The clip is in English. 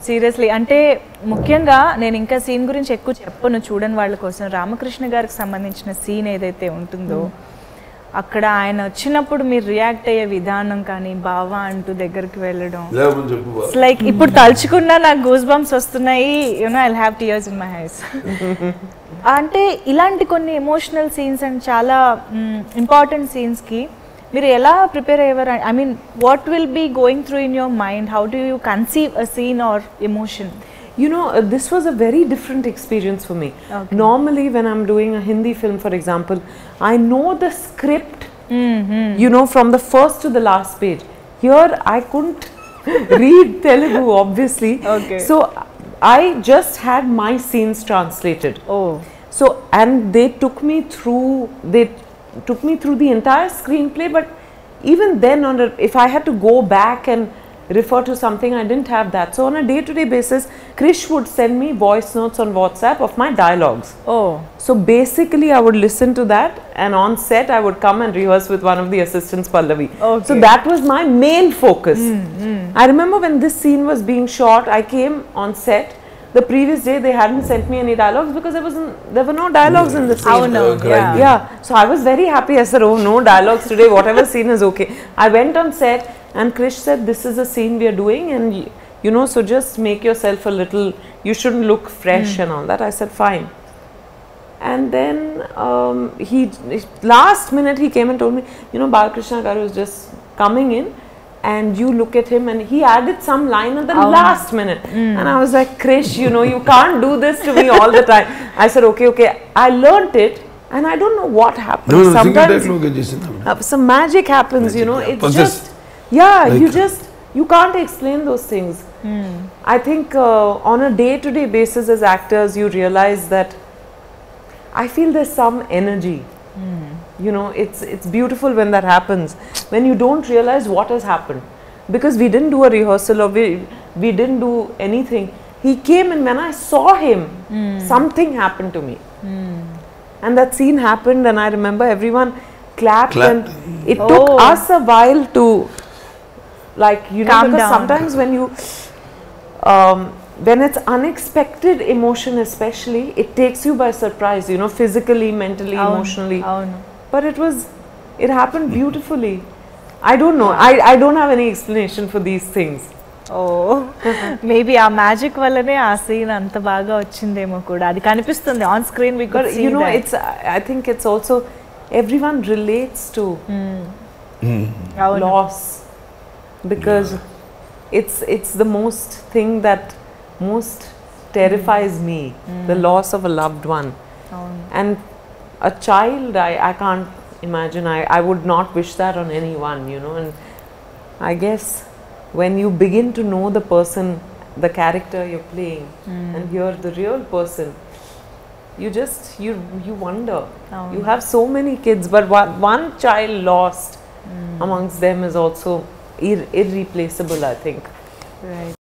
Seriously అంటే ముఖ్యంగా నేను ఇంకా సీన్ గురించి ఎక్కువ చెప్పను చూడని వాళ్ళ కోసం. రామకృష్ణ గారికి సంబంధించిన సీన్ ఏదైతే ఉంటుందో అక్కడ ఆయన వచ్చినప్పుడు మీరు రియాక్ట్ అయ్యే విధానం కానీ బావా అంటూ దగ్గరికి వెళ్ళడం, లైక్ ఇప్పుడు తలుచుకున్నా నాకు గూస్ బంప్స్ వస్తున్నాయి. You know I'll have tears in my eyes. అంటే ఇలాంటి కొన్ని ఎమోషనల్ సీన్స్ అండ్ చాలా ఇంపార్టెంట్ సీన్స్కి మీరు ఎలా ప్రిపేర్ అయ్యేవారు? I mean what will be going through in your mind? How do you conceive a scene or emotion? You know, this was a very different experience for me. Okay. Normally when I'm doing a Hindi film, for example, I know the script, you know, from the first to the last page. Here I couldn't read Telugu, obviously. Okay. So I just had my scenes translated. Oh. So, and they took me through the entire screenplay, but even then if I had to go back and refer to something, I didn't have that. So on a day-to-day basis, Krish would send me voice notes on WhatsApp of my dialogues. Oh. So basically I would listen to that, and on set I would come and rehearse with one of the assistants, Pallavi. Okay. So that was my main focus. I remember when this scene was being shot, I came on set. The previous day they hadn't sent me any dialogues because there were no dialogues in the scene. Oh no. Yeah. So I was very happy. I said, oh, no dialogues today, whatever scene is okay. I went on set and Krish said, this is a scene we are doing, and you know, so just make yourself a little, you shouldn't look fresh and all that. I said, fine. And then last minute he came and told me, you know, Balakrishna Garu is just coming in and you look at him, and he added some line at the last minute. And I was like, Krish, you know, you can't do this to me all the time. I said, okay. I learnt it, and I don't know what happened. No, sometimes some magic happens, you know. It's just, you can't explain those things. I think on a day-to-day basis as actors, you realize that I feel there's some energy. You know, it's beautiful when that happens, when you don't realize what has happened, because we didn't do a rehearsal or we didn't do anything. He came, and when I saw him, something happened to me. And that scene happened, and I remember everyone clapped. And it took us a while to, like, you know, because sometimes when you when it's unexpected emotion especially, it takes you by surprise, you know, physically, mentally, emotionally. But it happened beautifully. I don't know. I don't have any explanation for these things. Oh, maybe ఆ magic వల్లనే ఆ scene అంత బాగా వచ్చిందేమో కూడా. అది కనిపిస్తుంది on screen. But you know, I think it's also everyone relates to loss, because it's the most thing that most terrifies me, the loss of a loved one. And a child, I can't imagine. I would not wish that on anyone, you know. And I guess when you begin to know the person, the character you're playing, and you're the real person, you just you wonder. You have so many kids, but one child lost amongst them is also irreplaceable, I think. Right.